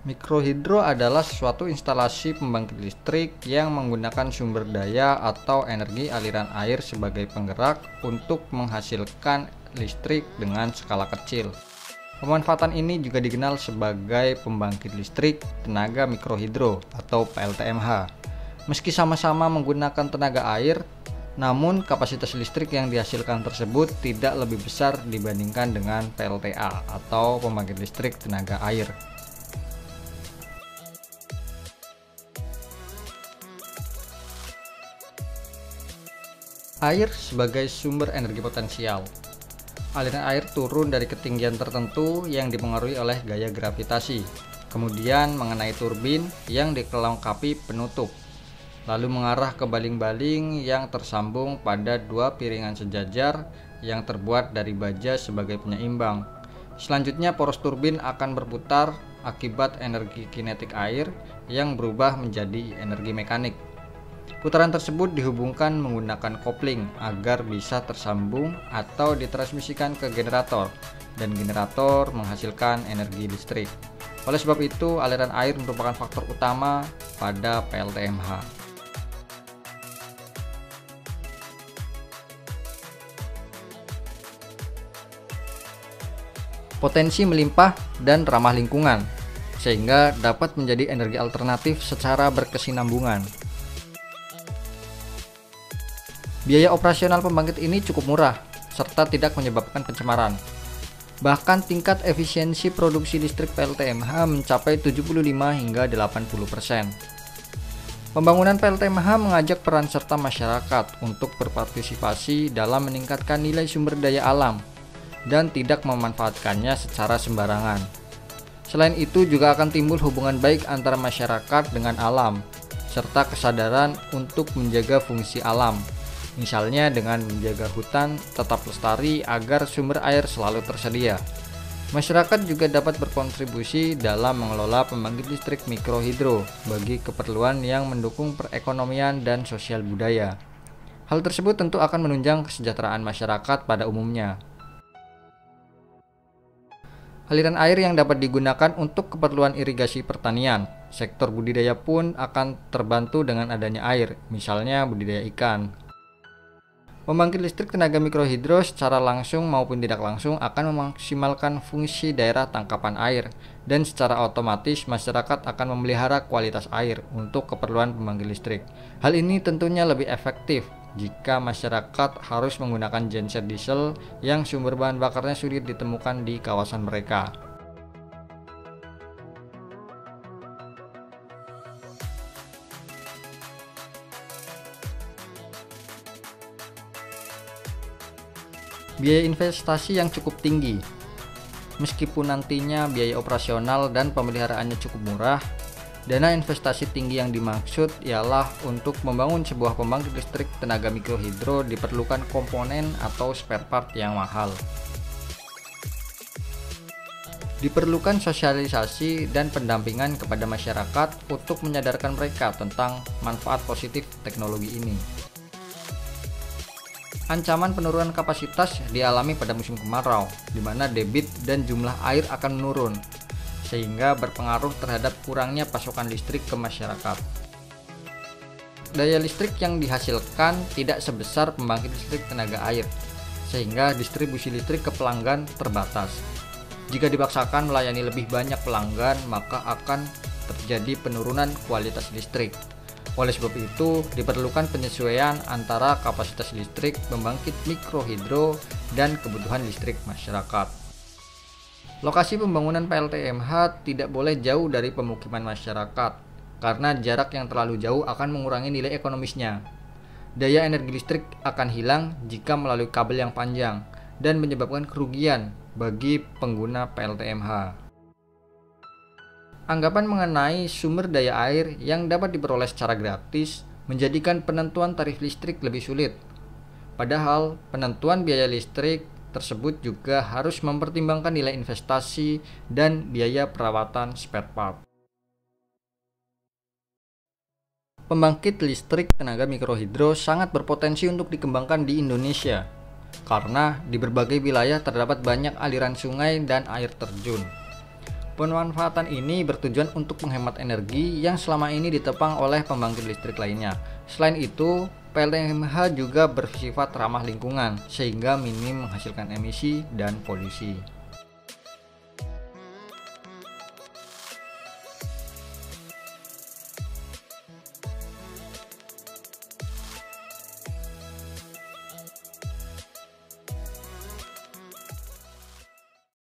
Mikrohidro adalah suatu instalasi pembangkit listrik yang menggunakan sumber daya atau energi aliran air sebagai penggerak untuk menghasilkan listrik dengan skala kecil. Pemanfaatan ini juga dikenal sebagai pembangkit listrik tenaga mikrohidro atau PLTMH. Meski sama-sama menggunakan tenaga air, namun kapasitas listrik yang dihasilkan tersebut tidak lebih besar dibandingkan dengan PLTA atau pembangkit listrik tenaga air. Air sebagai sumber energi potensial. Aliran air turun dari ketinggian tertentu yang dipengaruhi oleh gaya gravitasi, kemudian mengenai turbin yang dilengkapi penutup, lalu mengarah ke baling-baling yang tersambung pada dua piringan sejajar yang terbuat dari baja sebagai penyeimbang. Selanjutnya poros turbin akan berputar akibat energi kinetik air yang berubah menjadi energi mekanik. Putaran tersebut dihubungkan menggunakan kopling agar bisa tersambung atau ditransmisikan ke generator, dan generator menghasilkan energi listrik. Oleh sebab itu, aliran air merupakan faktor utama pada PLTMH. Potensi melimpah dan ramah lingkungan, sehingga dapat menjadi energi alternatif secara berkesinambungan. Biaya operasional pembangkit ini cukup murah, serta tidak menyebabkan pencemaran. Bahkan tingkat efisiensi produksi listrik PLTMH mencapai 75 hingga 80%. Pembangunan PLTMH mengajak peran serta masyarakat untuk berpartisipasi dalam meningkatkan nilai sumber daya alam dan tidak memanfaatkannya secara sembarangan. Selain itu juga akan timbul hubungan baik antara masyarakat dengan alam, serta kesadaran untuk menjaga fungsi alam. Misalnya dengan menjaga hutan tetap lestari agar sumber air selalu tersedia. Masyarakat juga dapat berkontribusi dalam mengelola pembangkit listrik mikrohidro bagi keperluan yang mendukung perekonomian dan sosial budaya. Hal tersebut tentu akan menunjang kesejahteraan masyarakat pada umumnya. Aliran air yang dapat digunakan untuk keperluan irigasi pertanian. Sektor budidaya pun akan terbantu dengan adanya air, misalnya budidaya ikan. Pembangkit listrik tenaga mikrohidro secara langsung maupun tidak langsung akan memaksimalkan fungsi daerah tangkapan air, dan secara otomatis masyarakat akan memelihara kualitas air untuk keperluan pembangkit listrik. Hal ini tentunya lebih efektif jika masyarakat harus menggunakan genset diesel yang sumber bahan bakarnya sulit ditemukan di kawasan mereka. Biaya investasi yang cukup tinggi. Meskipun nantinya biaya operasional dan pemeliharaannya cukup murah, dana investasi tinggi yang dimaksud ialah untuk membangun sebuah pembangkit listrik tenaga mikrohidro diperlukan komponen atau spare part yang mahal. Diperlukan sosialisasi dan pendampingan kepada masyarakat untuk menyadarkan mereka tentang manfaat positif teknologi ini. Ancaman penurunan kapasitas dialami pada musim kemarau, di mana debit dan jumlah air akan menurun, sehingga berpengaruh terhadap kurangnya pasokan listrik ke masyarakat. Daya listrik yang dihasilkan tidak sebesar pembangkit listrik tenaga air, sehingga distribusi listrik ke pelanggan terbatas. Jika dipaksakan melayani lebih banyak pelanggan, maka akan terjadi penurunan kualitas listrik. Oleh sebab itu, diperlukan penyesuaian antara kapasitas listrik pembangkit mikrohidro dan kebutuhan listrik masyarakat. Lokasi pembangunan PLTMH tidak boleh jauh dari pemukiman masyarakat, karena jarak yang terlalu jauh akan mengurangi nilai ekonomisnya. Daya energi listrik akan hilang jika melalui kabel yang panjang, dan menyebabkan kerugian bagi pengguna PLTMH. Anggapan mengenai sumber daya air yang dapat diperoleh secara gratis menjadikan penentuan tarif listrik lebih sulit. Padahal, penentuan biaya listrik tersebut juga harus mempertimbangkan nilai investasi dan biaya perawatan spare part. Pembangkit listrik tenaga mikrohidro sangat berpotensi untuk dikembangkan di Indonesia karena di berbagai wilayah terdapat banyak aliran sungai dan air terjun. Pemanfaatan ini bertujuan untuk menghemat energi yang selama ini ditopang oleh pembangkit listrik lainnya. Selain itu, PLTMH juga bersifat ramah lingkungan sehingga minim menghasilkan emisi dan polusi.